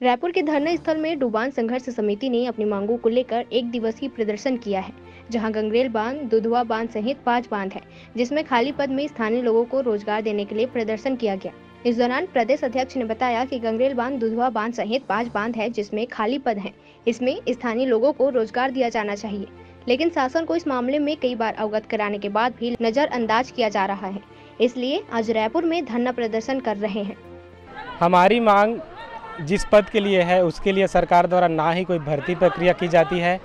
रायपुर के धरना स्थल में डुबान संघर्ष समिति ने अपनी मांगों को लेकर एक दिवसीय प्रदर्शन किया है, जहां गंगरेल बांध, दुधवा बांध सहित 5 बांध हैं, जिसमें खाली पद में स्थानीय लोगों को रोजगार देने के लिए प्रदर्शन किया गया। इस दौरान प्रदेश अध्यक्ष ने बताया कि गंगरेल बांध, दुधवा बांध सहित 5 बांध है, जिसमें खाली पद हैं। इसमें स्थानीय लोगों को रोजगार दिया जाना चाहिए, लेकिन शासन को इस मामले में कई बार अवगत कराने के बाद भी नजरअंदाज किया जा रहा है। इसलिए आज रायपुर में धरना प्रदर्शन कर रहे हैं। हमारी मांग जिस पद के लिए है उसके लिए सरकार द्वारा ना ही कोई भर्ती प्रक्रिया की जाती है,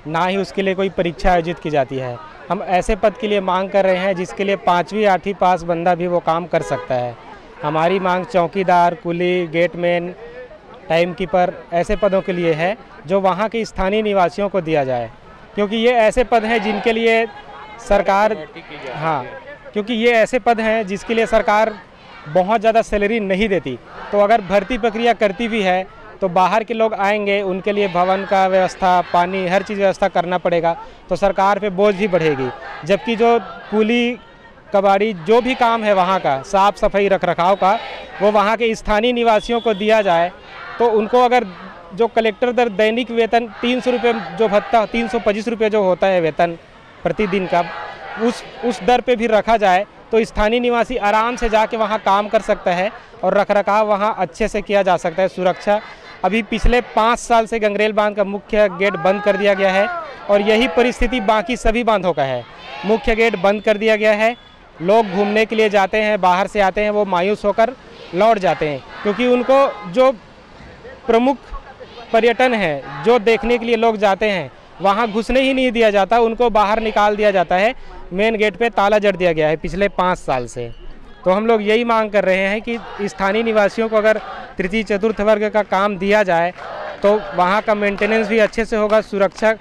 ना ही उसके लिए कोई परीक्षा आयोजित की जाती है। हम ऐसे पद के लिए मांग कर रहे हैं जिसके लिए 5वीं 8वीं पास बंदा भी वो काम कर सकता है। हमारी मांग चौकीदार, कुली, गेटमैन, टाइम कीपर ऐसे पदों के लिए है जो वहाँ के स्थानीय निवासियों को दिया जाए, क्योंकि ये ऐसे पद हैं जिनके लिए सरकार क्योंकि ये ऐसे पद हैं जिसके लिए सरकार बहुत ज़्यादा सैलरी नहीं देती। तो अगर भर्ती प्रक्रिया करती भी है तो बाहर के लोग आएंगे, उनके लिए भवन का व्यवस्था, पानी, हर चीज़ व्यवस्था करना पड़ेगा, तो सरकार पे बोझ भी बढ़ेगी। जबकि जो कुली, कबाड़ी, जो भी काम है वहाँ का, साफ़ सफाई, रख रखाव का, वो वहाँ के स्थानीय निवासियों को दिया जाए तो उनको अगर जो कलेक्टर दर दैनिक वेतन 300 रुपये जो भत्ता 325 रुपये जो होता है वेतन प्रतिदिन का, उस दर पे भी रखा जाए तो स्थानीय निवासी आराम से जाके वहाँ काम कर सकता है और रखरखाव वहाँ अच्छे से किया जा सकता है। सुरक्षा अभी पिछले 5 साल से गंगरेल बांध का मुख्य गेट बंद कर दिया गया है और यही परिस्थिति बाकी सभी बांधों का है। मुख्य गेट बंद कर दिया गया है, लोग घूमने के लिए जाते हैं, बाहर से आते हैं, वो मायूस होकर लौट जाते हैं, क्योंकि उनको जो प्रमुख पर्यटन है, जो देखने के लिए लोग जाते हैं, वहाँ घुसने ही नहीं दिया जाता, उनको बाहर निकाल दिया जाता है। मेन गेट पे ताला जड़ दिया गया है पिछले 5 साल से। तो हम लोग यही मांग कर रहे हैं कि स्थानीय निवासियों को अगर तृतीय चतुर्थ वर्ग का काम दिया जाए तो वहाँ का मेंटेनेंस भी अच्छे से होगा। सुरक्षा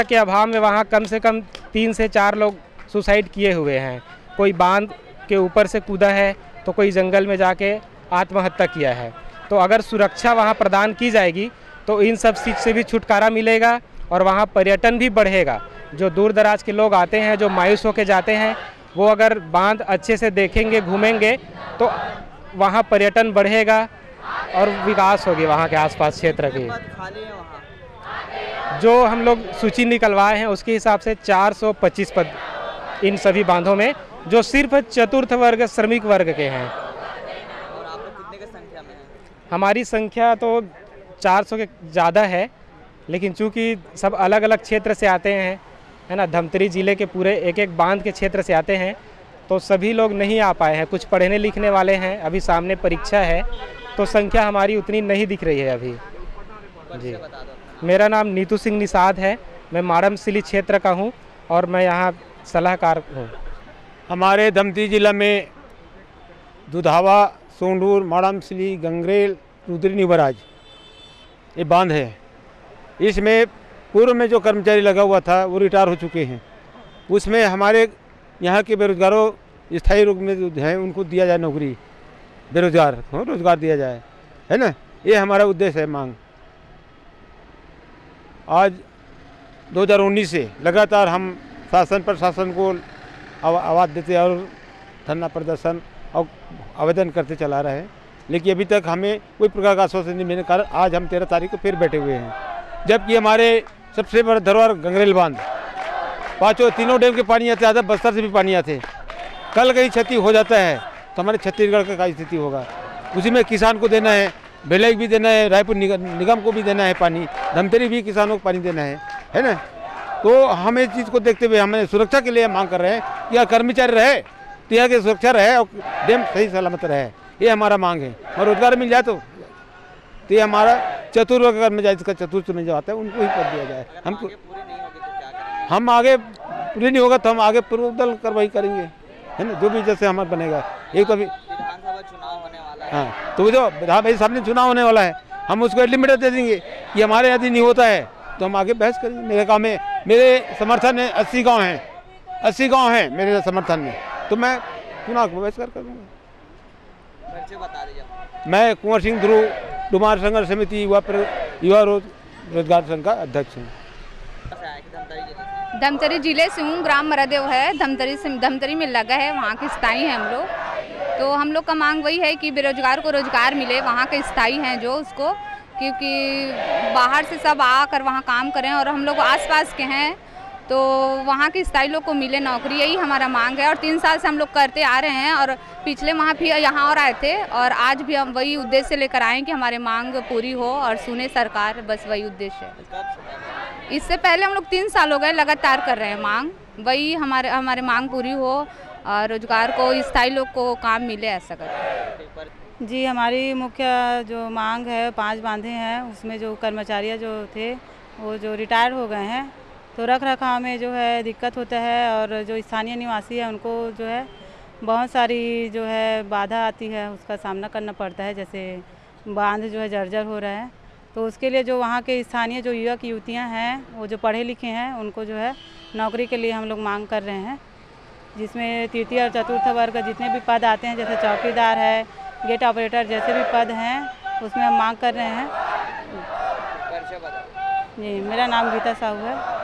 के अभाव में वहाँ कम से कम 3 से 4 लोग सुसाइड किए हुए हैं। कोई बांध के ऊपर से कूदा है तो कोई जंगल में जाके आत्महत्या किया है। तो अगर सुरक्षा वहाँ प्रदान की जाएगी तो इन सब चीज़ से भी छुटकारा मिलेगा और वहाँ पर्यटन भी बढ़ेगा। जो दूर दराज के लोग आते हैं, जो मायूस होकर जाते हैं, वो अगर बांध अच्छे से देखेंगे, घूमेंगे तो वहाँ पर्यटन बढ़ेगा और विकास होगी वहाँ के आसपास क्षेत्र की। जो हम लोग सूची निकलवाए हैं उसके हिसाब से 425 पद इन सभी बांधों में, जो सिर्फ चतुर्थ वर्ग, श्रमिक वर्ग के हैं। और आप लोग कितने की संख्या में हैं? हमारी संख्या तो 400 के ज़्यादा है, लेकिन चूँकि सब अलग अलग क्षेत्र से आते हैं, है ना, धमतरी ज़िले के पूरे एक एक बांध के क्षेत्र से आते हैं, तो सभी लोग नहीं आ पाए हैं। कुछ पढ़ने लिखने वाले हैं, अभी सामने परीक्षा है, तो संख्या हमारी उतनी नहीं दिख रही है अभी। जी, मेरा नाम नीतू सिंह निषाद है, मैं माड़मसिली क्षेत्र का हूँ और मैं यहाँ सलाहकार हूँ। हमारे धमतरी जिला में दुधावा, सोंडूर, माड़मसिली, गंगरेल, रुद्री, निवराज ये बांध है। इसमें पूर्व में जो कर्मचारी लगा हुआ था वो रिटायर हो चुके हैं। उसमें हमारे यहाँ के बेरोजगारों स्थायी रूप में जो हैं उनको दिया जाए नौकरी, बेरोजगार हो रोजगार दिया जाए, है ना, ये हमारा उद्देश्य है मांग। आज 2019 से लगातार हम शासन प्रशासन को आवाज़ देते और धरना प्रदर्शन और आवेदन करते चला रहे हैं, लेकिन अभी तक हमें कोई प्रकार का आश्वासन नहीं मिलने के कारण आज हम 13 तारीख को फिर बैठे हुए हैं। जबकि हमारे सबसे बड़ा धरोहर गंगरेल बांध, तीनों डैम के पानी आते, आधा बस्तर से भी पानी आते। कल कहीं क्षति हो जाता है तो हमारे छत्तीसगढ़ का क्या स्थिति होगा। उसी में किसान को देना है, भिलाई भी देना है, रायपुर निगम को भी देना है पानी, धमतरी भी किसानों को पानी देना है ना। तो हम इस चीज़ को देखते हुए हमें सुरक्षा के लिए मांग कर रहे हैं कि यहाँ कर्मचारी रहे तो यहाँ की सुरक्षा रहे और डैम सही सलामत रहे, ये हमारा मांग है। और रोजगार मिल जाए तो ये हमारा चतुर्वर्ग कर्मचारी जिसका चतुर्थ में जो आता है उनको ही पद दिया जाए। हमको हम आगे पूरी नहीं होगा तो हम आगे पूर्वदल कार्रवाई करेंगे, है ना, जो भी जैसे हमारा बनेगा। एक तो अभी विधानसभा चुनाव होने वाला है। हाँ, तो जो भाई सामने चुनाव होने वाला है, हम उसको लिमिट दे देंगे कि हमारे यदि नहीं होता है तो हम आगे बहस करेंगे। मेरे गाँव में मेरे समर्थन में 80 गाँव हैं, 80 गाँव हैं मेरे समर्थन में, तो मैं चुनाव को बहस कर दूँगा। बता दीजिए। मैं कुंवर सिंह ध्रुव, डुबान संघर्ष समिति युवा रोजगार संघ का अध्यक्ष हूँ। धमतरी जिले से हूँ, ग्राम मरादेव है, धमतरी में लगा है, वहाँ के स्थायी हैं हम लोग। तो हम लोग का मांग वही है कि बेरोजगार को रोजगार मिले, वहाँ के स्थायी हैं जो उसको, क्योंकि बाहर से सब आकर वहाँ काम करें और हम लोग आसपास के हैं तो वहाँ के स्थायी लोग को मिले नौकरी, यही हमारा मांग है। और 3 साल से हम लोग करते आ रहे हैं और पिछले माह भी यहाँ और आए थे और आज भी हम वही उद्देश्य लेकर आए कि हमारे मांग पूरी हो और सुने सरकार, बस वही उद्देश्य है। इससे पहले हम लोग 3 साल हो गए लगातार कर रहे हैं मांग, वही हमारे मांग पूरी हो और रोजगार को, स्थायी लोग को काम मिले, ऐसा करें। जी, हमारी मुख्य जो मांग है 5 बांधे हैं, उसमें जो कर्मचारी जो थे वो जो रिटायर हो गए हैं तो रख रखाव में जो है दिक्कत होता है और जो स्थानीय निवासी है उनको जो है बहुत सारी जो है बाधा आती है, उसका सामना करना पड़ता है। जैसे बांध जो है जर्जर हो रहा है तो उसके लिए जो वहाँ के स्थानीय जो युवक युवतियाँ हैं वो जो पढ़े लिखे हैं उनको जो है नौकरी के लिए हम लोग मांग कर रहे हैं, जिसमें तृतीय और चतुर्थ वर्ग जितने भी पद आते हैं, जैसे चौकीदार है, गेट ऑपरेटर जैसे भी पद हैं उसमें हम मांग कर रहे हैं। जी, मेरा नाम गीता साहू है।